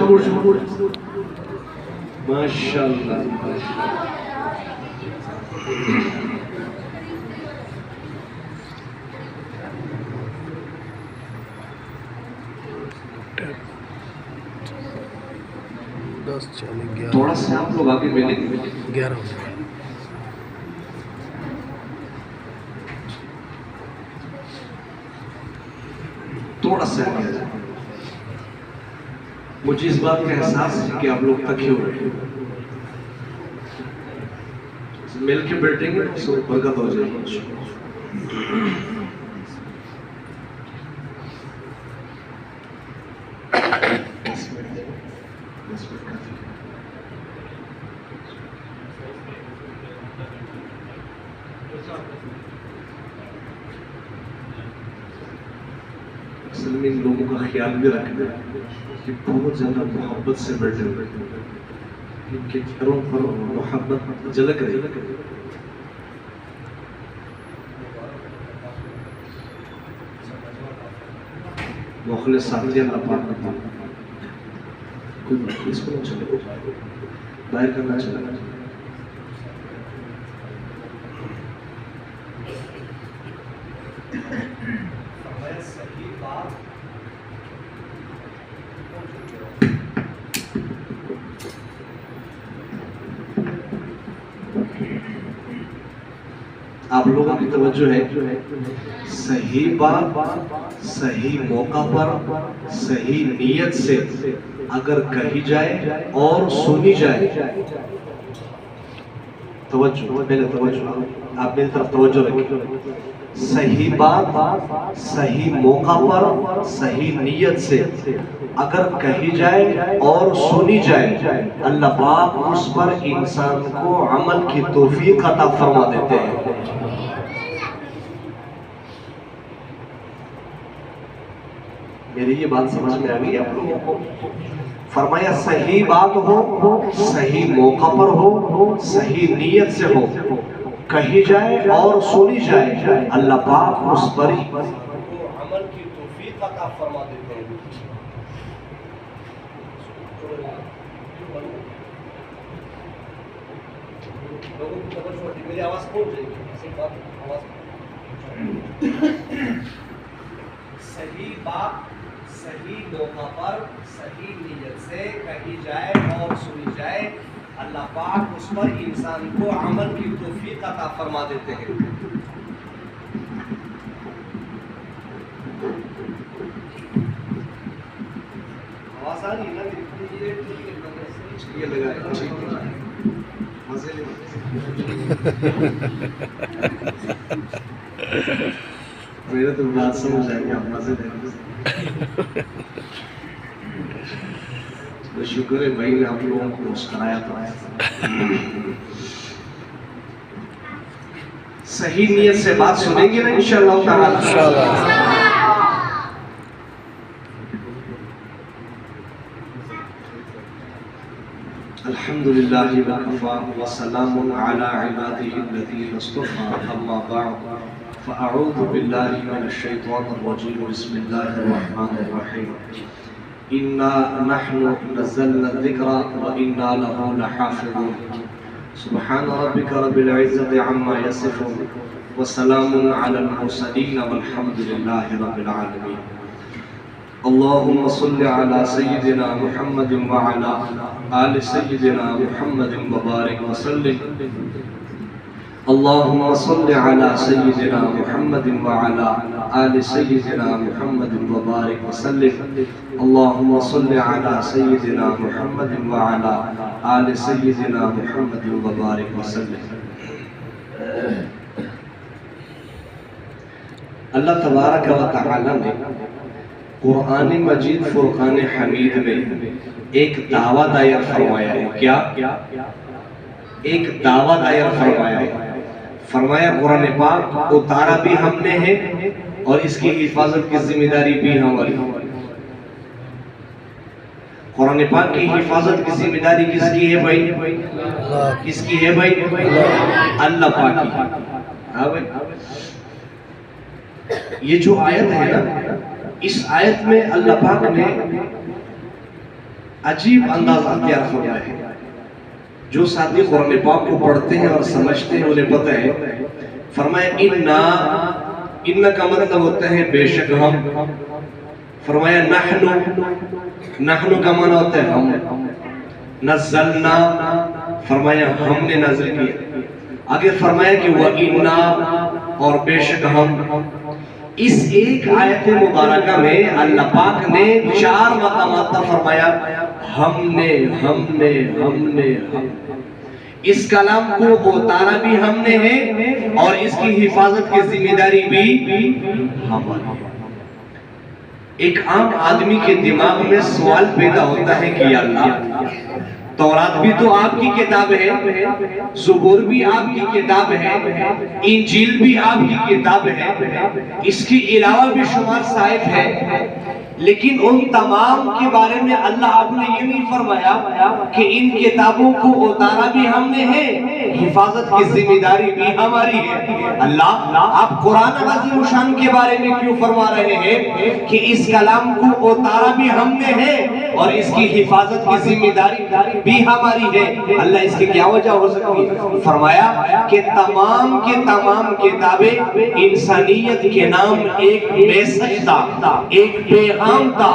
خاموش ماشاءاللہ تھوڑا سا آپ لوگ آگے ملیں گے 11 ہو جائے تھوڑا سا آگے جائیں مجھے اس بات کا احساس ہے کہ آپ لوگ تھکے ہوئے ہیں مل کے بیٹھیں گے تو برکت ہو جائے گی اصل میں ان لوگوں کا خیال بھی رکھنا ہے کہ بہت زیادہ محبت سے بیٹھے ہوئے ان کے چہروں پر محبت جھلک رہی مخلص ساتھی اللہ پاک کا کوئی اس کو نہ چلے باہر کرنا چلا آپ لوگوں کی توجہ ہے صحیح بات صحیح موقع پر صحیح نیت سے اگر کہی جائے اور سنی جائے توجہ پہلے توجہ آپ میری طرف توجہ رکھیں صحیح بات صحیح موقع پر صحیح نیت سے اگر کہی جائے اور سنی جائے اللہ پاک اس پر انسان کو عمل کی توفیق عطا فرما دیتے ہیں میری یہ بات سمجھ میں آ گئی آپ لوگوں کو فرمایا صحیح بات ہو صحیح موقع پر ہو صحیح نیت سے ہو کہی جائے اور سنی جائے اللہ پاک اس پر عمل کی توفیق عطا فرما دیتے ہیں لوگوں کی توجہ ہوتی میری آواز پہنچ جائے گی صحیح بات صحیح موقع پر صحیح نیت سے کہی جائے اور سنی جائے اللہ پاک اس پر انسان کو عمل کی توفیق عطا فرما دیتے ہیں آواز آ رہی ہے نا یہ لگائے مزے میرے تو بات سمجھ آئے گی آپ مزے لیں شکر ہے بھائی نے آپ لوگوں کو مسکرایا تھا صحیح نیت سے بات سنیں گے نا انشاءاللہ تعالی الحمدللہ وکفا وسلام علی عباده الذین اصطفى اما بعد فاعوذ باللہ من الشیطان الرجیم بسم اللہ الرحمن الرحیم انا نحن نزلنا الذکر وانا له لحافظون سبحان ربک رب العزة عما یصفون وسلام علی المرسلین والحمد للہ رب العالمین اللهم صل على سيدنا محمد وعلى آل سيدنا محمد وبارك وسلم اللهم صل على سيدنا محمد وعلى آل سيدنا محمد وبارك وسلم اللهم صل على سيدنا محمد وعلى آل سيدنا محمد وبارك وسلم اللہ تبارک و تعالی نے قرآن مجید فرقان حمید میں ایک دعویٰ دائر فرمایا ہے کیا؟ ایک دعویٰ دائر فرمایا ہے فرمایا قرآن پاک اتارا بھی ہم نے ہے اور اس کی حفاظت کی ذمہ داری بھی ہماری قرآن پاک کی حفاظت کی ذمہ داری کس کی ہے بھائی؟ کس کی ہے بھائی؟ اللہ پاک کی یہ جو آیت ہے نا اس آیت میں اللہ پاک نے عجیب انداز اختیار فرمایا ہے. جو ساتھی قرآن پاک کو پڑھتے ہیں اور سمجھتے ہیں انہیں پتہ ہے. فرمایا ان کا مطلب ہوتا ہے بے شک ہم. فرمایا نحن کا معنی ہوتا ہے ہم. نزلنا فرمایا ہم نے نازل کیا. آگے فرمایا کہ وَإِنَّا اور بے شک ہم. اس ایک آیت مبارکہ میں اللہ پاک نے 4 مقامات پر فرمایا ہم نے. اس کلام کو اتارا بھی ہم نے ہے اور اس کی حفاظت کی ذمہ داری بھی ہماری. ایک عام آدمی کے دماغ میں سوال پیدا ہوتا ہے کہ یا اللہ تورات بھی تو آپ کی کتاب ہے, زبور بھی آپ کی کتاب ہے, انجیل بھی آپ کی کتاب ہے, اس کے علاوہ بھی شمار صحائف ہے, لیکن ان تمام کے بارے میں اللہ آپ نے یہ نہیں فرمایا کہ ان کتابوں کو اتارا بھی ہم نے ہے, حفاظت کی ذمہ داری بھی ہماری ہے. اللہ آپ قرآن عظیم شان کے بارے میں کیوں فرما رہے ہیں کہ اس کلام کو اتارا بھی ہم نے ہے اور اس کی حفاظت کی ذمہ داری بھی ہماری ہے. اللہ اس کی کیا وجہ ہو سکتی ہے؟ فرمایا کہ تمام کے تمام کتابیں انسانیت کے نام ایک میسج تھا, ایک پیغام تھا.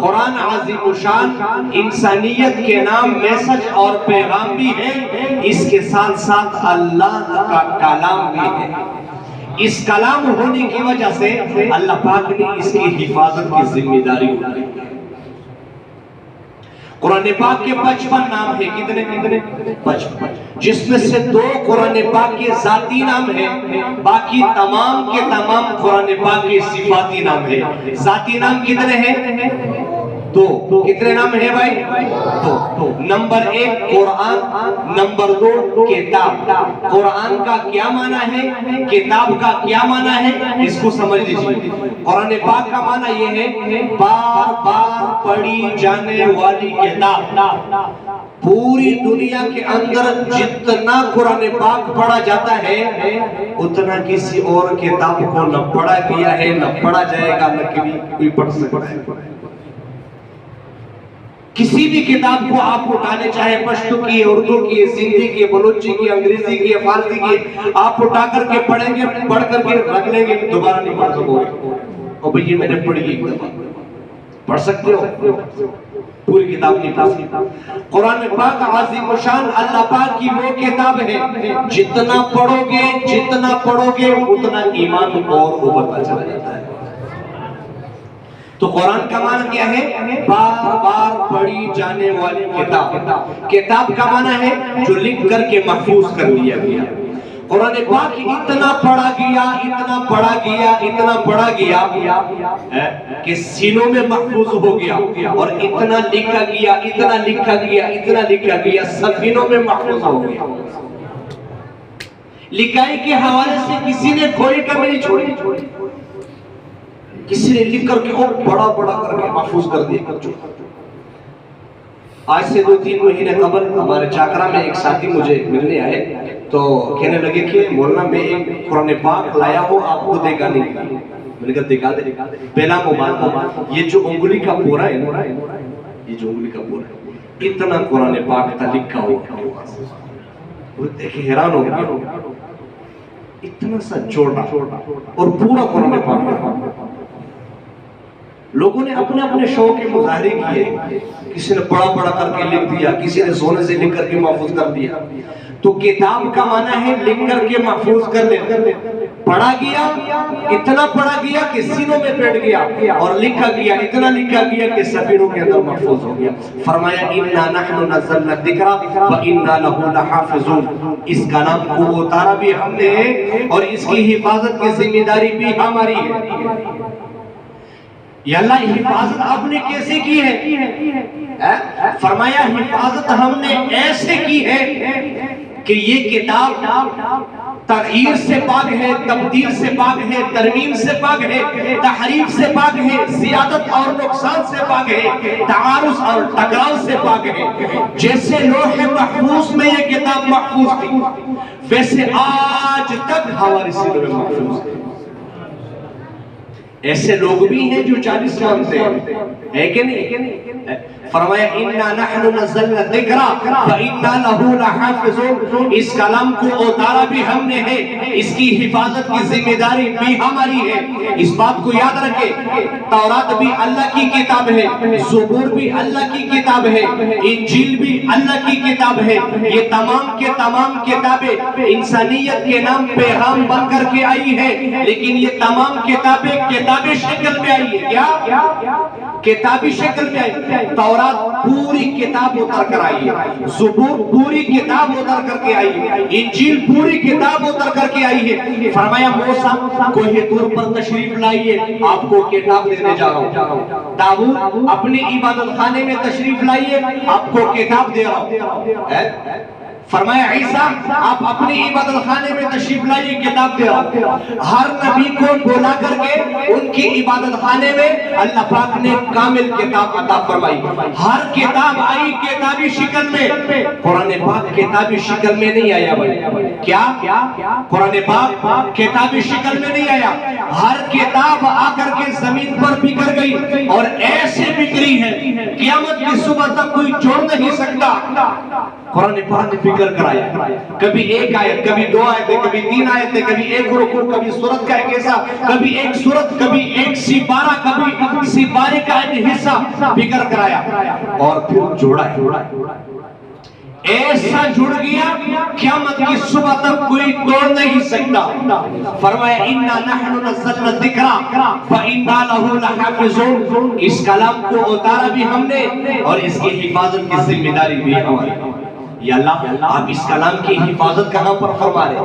قرآن عظیم شان انسانیت کے نام میسج اور پیغام بھی ہے, اس کے ساتھ ساتھ اللہ کا کلام بھی ہے. اس کلام ہونے کی وجہ سے اللہ پاک نے اس کی حفاظت کی ذمہ داری اٹھائی. قرآن پاک کے 55 نام ہیں. کتنے 55, جس میں سے 2 قرآن پاک کے ذاتی نام ہیں, باقی تمام کے تمام قرآن پاک کے صفاتی نام ہیں. ذاتی نام کتنے ہیں؟ 2. کتنے نام ہیں بھائی؟ 2. نمبر 1 قرآن, نمبر 2 کتاب. قرآن کا کیا معنی ہے, کتاب کا کیا معنی ہے, اس کو سمجھ لیجیے. قرآن پاک کا معنی یہ ہے بار بار پڑھی جانے والی کتاب. پوری دنیا کے اندر جتنا قرآن پاک پڑھا جاتا ہے اتنا کسی اور کتاب کو نہ پڑھا گیا ہے, نہ پڑھا جائے گا, نہ کوئی پڑھ سکتا ہے. کسی بھی کتاب کو آپ اٹھانے چاہے پشتو کی, اردو کی, سندھی کی, بلوچی کی, انگریزی کی, فارسی کی, آپ اٹھا کر کے پڑھیں گے, پڑھ کر کے رکھ لیں گے, دوبارہ نہیں پڑھ سکو گے. اور بھئی یہ میں نے پڑھی ایک دفعہ, پڑھ سکتے ہو؟ پوری کتاب نہیں پڑھ سکتے. قرآن پاک عظیم شان اللہ پاک کی وہ کتاب ہے جتنا پڑھو گے اتنا ایمان اور ابھرتا چلا جاتا ہے. تو قرآن کا معنی کیا ہے؟ بار بار پڑھی جانے والی کتاب. کتاب کا معنی ہے جو لکھ کر کے محفوظ کر لیا گیا. قرآن پاک اتنا پڑھا گیا کہ سینوں میں محفوظ ہو گیا, اور اتنا لکھا گیا سفینوں میں محفوظ ہو گیا. لکھائی کے حوالے سے کسی نے کوئی کمی نہیں چھوڑی, کسی نے لکھ کر کے اور بڑا کر کے محفوظ کر دیا. آج سے 2-3 مہینے قبل ہمارے چاکرا میں ایک ساتھی مجھے ملنے آئے تو کہنے لگے کہ مولانا میں ایک قرآن پاک لایا ہوں, آپ کو دیکھا نہیں. میں نے کہا دکھا دے. پہلا موبائل یہ جو انگلی کا پورا ہے نا, یہ جو انگلی کا پورا ہے اتنا قرآن پاک تھا لکھا ہوا. وہ دیکھے حیران ہو گیا, اتنا سا چھوٹا اور پورا قرآن پاک. لوگوں نے اپنے شوق کے مظاہرے کیے, کسی نے بڑا کر کے لکھ دیا, کسی نے سونے سے لکھ کر کے محفوظ کر دیا. تو کتاب کا معنی ہے لکھ کر کے محفوظ کر دے. پڑھا گیا, اتنا پڑھا گیا کہ سینوں میں بیٹھ گیا, اور لکھا گیا, اتنا لکھا گیا کہ سفینوں کے اندر محفوظ ہو گیا. فرمایا اِنَّا نَحْنُ نَزَّلْنَا الذِّكْرَ وَإِنَّا لَهُ لَحَافِظُونَ. اس کلام کو اتارا بھی ہم نے ہے اور اس کی حفاظت کی ذمہ داری بھی ہماری ہے. یا اللہ حفاظت آپ نے کیسے کی ہے؟ فرمایا حفاظت ہم نے ایسے کی ہے کہ یہ کتاب تغییر سے پاک ہے, تبدیل سے پاک ہے, ترمیم سے پاک ہے, تحریف سے پاک ہے, زیادت اور نقصان سے پاک ہے, تعارض اور ٹکراؤ سے پاک ہے. جیسے لوح محفوظ میں یہ کتاب محفوظ تھی ویسے آج تک ہماری سینوں میں محفوظ ہے. ایسے لوگ بھی ہیں جو 40 مانتے ہیں, ہے کہ نہیں؟ فرمایا اِنَّا نَحْنُ نَزَّلْنَا الذِّكْرَ وَإِنَّا لَهُ لَحَافِظُونَ، اس کلام کو اتارا بھی ہم نے ہے، اس کی حفاظت کی ذمہ داری بھی ہماری ہے۔ اس بات کو یاد رکھے، تورات بھی اللہ کی کتاب ہے، زبور بھی اللہ کی کتاب ہے، انجیل بھی اللہ کی کتاب ہے۔ یہ تمام کے تمام کتابیں انسانیت کے نام پیغام بن کر کے آئی ہے، لیکن یہ تمام کتابیں کتابی شکل میں آئی ہے۔ کیا؟ کتابی شکل میں آئی۔ تورات پوری کتاب اتر کر آئی ہے، زبور پوری کتاب اتر کر کے آئی ہے، انجیل پوری کتاب اتر کر کے آئی ہے۔ فرمایا موسیٰ کوہ طور پر تشریف لائیے، آپ کو کتاب دینے جا رہا ہوں۔ داؤد اپنی عبادت خانے میں تشریف لائیے، آپ کو کتاب دے رہا ہوں۔ فرمایا عیسیٰ آپ اپنی عبادت خانے میں تشریف لائیے، کتاب دے رہا ہوں۔ ہر نبی کو بلا کر کے ان کی عبادت خانے میں اللہ پاک نے کامل کتاب عطا فرمائی۔ ہر کتاب آئی کتابی شکل میں، قرآن پاک کتابی شکل میں نہیں آیا بھائی۔ کیا؟ قرآن پاک کتابی شکل میں نہیں آیا، ہر کتاب آ کر کے زمین پر بکھر گئی، اور ایسے بکھری ہے قیامت کی صبح تک کوئی جوڑ نہیں سکتا۔ قرآن پاک فکر کرایا، کبھی ایک آیت، کبھی دو آیتیں، کبھی تین آیتیں، کبھی ایک رکوع، کبھی سورت کا ایک حصہ، کبھی ایک سورت، کبھی ایک سپارہ، کبھی سپارے کا ایک حصہ فکر کرایا اور پھر جوڑا ایسا جڑ گیا قیامت کی صبح تک کوئی توڑ نہیں سکتا۔ فرمایا اِنَّا نَحْنُ نَزَّلْنَا الذِّكْرَ وَإِنَّا لَهُ لَحَافِظُونَ، اس کلام کو اتارا بھی ہم نے اور اس کی حفاظت کی ذمہ داری بھی ہماری۔ یا اللہ آپ اس کلام کی حفاظت کہاں پر فرما رہے؟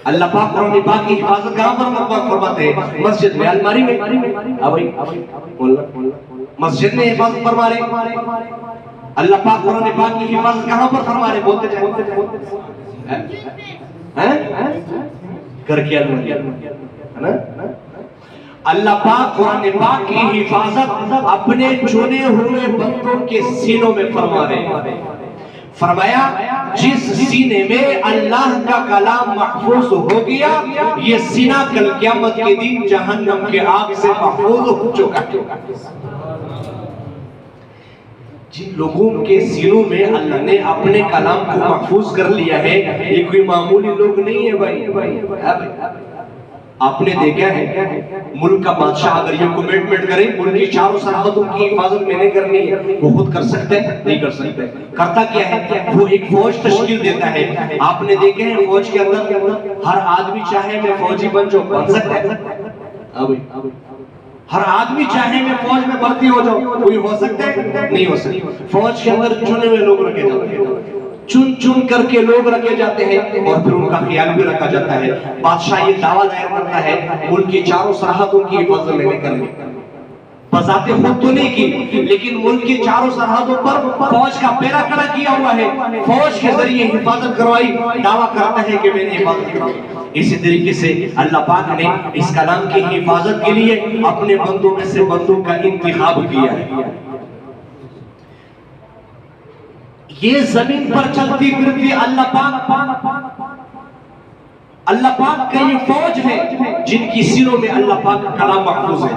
اللہ پاک قرآن پاک کی حفاظت کہاں پر فرماتے ہیں؟ مسجد میں، الماری میں، مسجد میں حفاظت فرما رہے۔ اللہ پاک قرآن پاک کی حفاظت کہاں پر فرما رہے؟ بولتے جائیں کر کے اللہ پاک قرآن پاک کی حفاظت اپنے چنے ہوئے بندوں کے سینوں میں فرما رہے ہیں۔ فرمایا جس سینے میں اللہ کا کلام محفوظ ہو گیا، یہ سینہ کل قیامت کے دن جہنم کے آگ سے محفوظ ہو چکا۔ جن لوگوں کے سینوں میں اللہ نے اپنے کلام کو محفوظ کر لیا ہے، یہ کوئی معمولی لوگ نہیں ہے بھائی۔ آپ نے دیکھا ہے ملک کا بادشاہ اگر یہ کمٹمنٹ کرے ملک کی چاروں سرحدوں کی حفاظت میں نے کرنی ہے، وہ خود کر سکتے ہیں؟ نہیں کر سکتے۔ کرتا کیا ہے؟ وہ ایک فوج تشکیل دیتا ہے۔ آپ نے دیکھے ہیں فوج کے اندر ہر آدمی چاہے میں فوجی بن سکتا ہے؟ ہر آدمی چاہے میں فوج میں بھرتی ہو جاؤ، کوئی ہو سکتا ہے؟ نہیں ہو سکتا۔ فوج کے اندر چنے ہوئے لوگ رکھے جاتے ہیں، چن چن کر کے لوگ رکھے جاتے ہیں اور پھر ان کا خیال بھی رکھا جاتا ہے۔ بادشاہ یہ دعویٰ دائر کرتا ہے ملک کی چاروں سرحدوں کی حفاظت میں نے کرنی، بذات خود تو نہیں کی، لیکن ملک کی چاروں سرحدوں پر فوج کا پیرا کھڑا کیا ہوا ہے، فوج کے ذریعے حفاظت کروائی، دعویٰ کرتا ہے کہ میں نے حفاظت کروائی۔ اسی طریقے سے اللہ پاک نے اس کلام کی حفاظت کے لیے اپنے بندوں میں سے بندوں کا انتخاب کیا ہے۔ یہ زمین پر چلتی پھرتی اللہ پاک کا یہ فوج ہے جن کی سینوں میں اللہ پاک کا کلام محفوظ ہے۔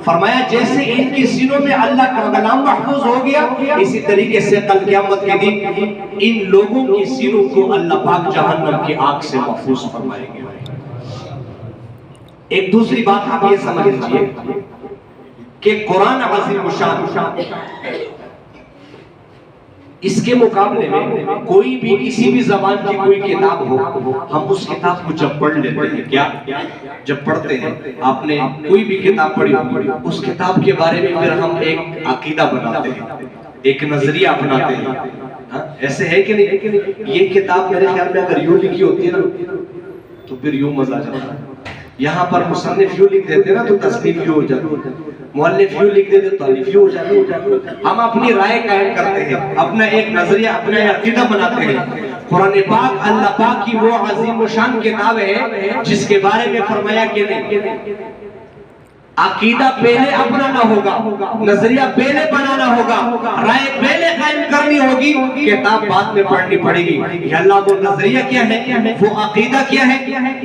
فرمایا جیسے ان کی سینوں میں اللہ کا کلام محفوظ ہو گیا، اسی طریقے سے کل قیامت کے دن ان لوگوں کی سینوں کو اللہ پاک جہنم کی آگ سے محفوظ فرمائے گا۔ ایک دوسری بات آپ یہ سمجھ لیجیے کہ قرآن عظیم الشان اس کے مقابلے میں کوئی بھی کسی بھی زبان کی کوئی کتاب ہو، ہم اس کتاب کو جب پڑھ لیتے ہیں، کیا جب پڑھتے ہیں، آپ نے کوئی بھی کتاب پڑھی ہو، اس کتاب کے بارے میں پھر ہم ایک عقیدہ بناتے ہیں، ایک نظریہ اپناتے ہیں۔ ایسے ہے کہ نہیں؟ یہ کتاب میرے خیال میں اگر یوں لکھی ہوتی ہے نا تو پھر یوں مزہ جاتا ہے۔ یہاں پر مصنف یوں لکھ دیتے نا تو تصنیف یوں ہو جاتی، مؤلف یوں لکھ دیتے تو تالیف یوں ہو جاتی۔ ہم اپنی رائے قائم کرتے ہیں، اپنا ایک نظریہ، اپنا ایک عقیدہ بناتے ہیں۔ قرآن پاک اللہ پاک کی وہ عظیم و شان کتاب ہے جس کے بارے میں فرمایا کہ نہیں، عقیدہ پہلے اپنانا ہوگا، نظریہ پہلے بنانا ہوگا، رائے پہلے قائم کرنی پڑھنی ہوگی، کتاب بعد میں پڑھنی پڑے گی۔ یہ اللہ وہ نظریہ کیا ہے، وہ عقیدہ کیا ہے،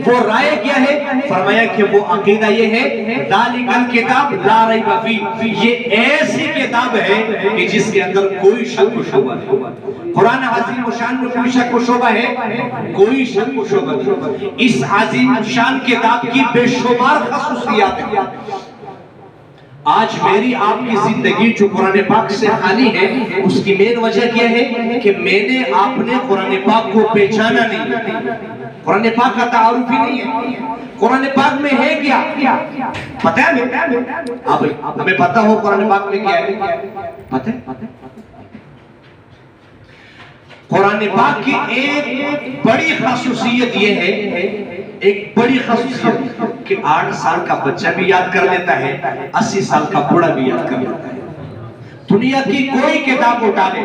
وہ رائے کیا ہے؟ فرمایا کہ وہ عقیدہ یہ ہے ذالک الکتاب لا ریب فیہ، یہ ایسی کتاب ہے کہ جس کے اندر کوئی شک و شبہ نہیں۔ قرآن عظیم الشان میں کوئی شک و شبہ ہے؟ کوئی شک و شبہ نہیں۔ اس عظیم الشان کتاب کی بے شمار خصوصیات ہیں۔ آج میری آپ کی زندگی جو قرآن پاک سے خالی ہے، اس کی مین وجہ کیا ہے کہ میں نے آپ نے قرآن پاک کو پہچانا نہیں، قرآن پاک کا تعارف ہی نہیں ہے۔ قرآن پاک میں ہے کیا پتہ ہے ہمیں؟ ہمیں پتہ ہو قرآن پاک میں کیا ہے؟ پتہ ہے؟ قرآن پاک کی ایک بڑی خصوصیت یہ ہے، ایک بڑی خصوصیت کہ 8 سال کا بچہ بھی یاد کر لیتا ہے، 80 سال کا بوڑھا بھی یاد کر لیتا ہے۔ دنیا کی کوئی کتاب اٹھا لے،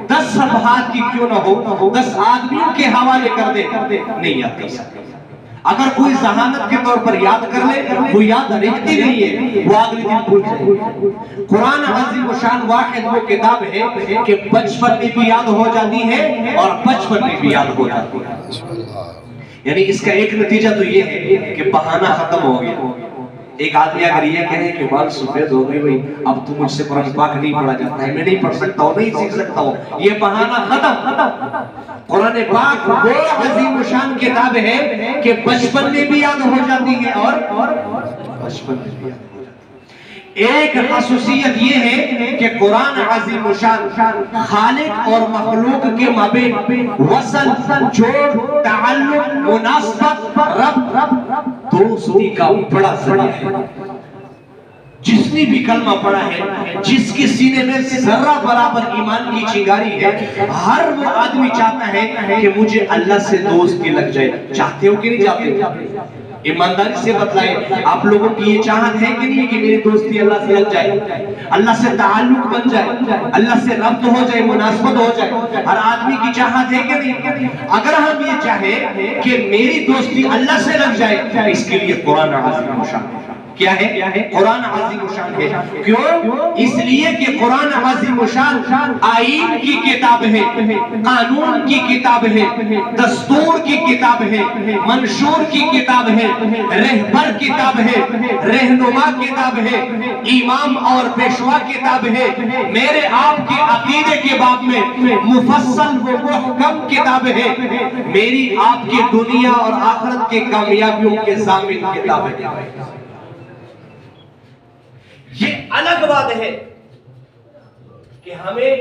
10 صفحات کی کیوں نہ ہو، 10 آدمیوں کے حوالے کر دے، نہیں یاد کر سکتے۔ اگر کوئی ذہانت کے طور پر یاد کر لے، وہ یاد رہتی نہیں ہے، وہ اگلے دن بھول جائے۔ قرآن عظیم الشان واحد وہ کتاب ہے کہ بچپن میں بھی یاد ہو جاتی ہے اور بچپن میں بھی یاد ہو جاتی ہے۔ یعنی اس کا ایک نتیجہ تو یہ ہے کہ بہانہ ختم ہو گیا۔ ایک آدمی اگر یہ کہے کہ بال سفید ہو گئی بھئی، اب تو مجھ سے قرآن پاک نہیں پڑھا جاتا ہے، میں نہیں پڑھ سکتا ہوں، نہیں سیکھ سکتا ہوں، یہ بہانہ ختم۔ قرآن پاک وہ عظیم الشان کتاب ہے کہ بچپن میں بھی یاد ہو جاتی ہے اور بچپن میں بھی یاد ہو جاتی ہے۔ ایک خصوصیت یہ ہے کہ قرآن عظیم الشان خالق اور مخلوق کے مابین وصل، جوڑ، تعلق، مناسبت، رب، دوستی کا بڑا ذریعہ ہے۔ جس نے بھی کلمہ پڑھا ہے، جس کے سینے میں ذرہ برابر ایمان کی چنگاری ہے، ہر وہ آدمی چاہتا ہے کہ مجھے اللہ سے دوستی لگ جائے۔ چاہتے ہو کہ نہیں چاہتے؟ ایمانداری سے بتلائے، آپ لوگوں کی یہ چاہت ہے کہ نہیں کہ میری دوستی اللہ سے لگ جائے، اللہ سے تعلق بن جائے، اللہ سے ربط ہو جائے، مناسبت ہو جائے؟ ہر آدمی کی چاہت ہے کہ نہیں؟ اگر ہم یہ چاہیں کہ میری دوستی اللہ سے لگ جائے، اس کے لیے قرآن عظیم الشان کیا ہے؟ قرآن عظیم الشان ہے۔ کیوں؟ اس لیے کہ قرآن عظیم الشان آئین کی کتاب ہے، قانون کی کتاب ہے، دستور کی کتاب ہے، منشور کی کتاب ہے، رہبر کتاب ہے، رہنما کتاب ہے، امام اور پیشوا کتاب ہے، میرے آپ کے عقیدے کے باب میں مفصل و محکم کتاب ہے، میری آپ کے دنیا اور آخرت کے کامیابیوں کے ضامن کتاب ہے۔ یہ الگ بات ہے کہ ہمیں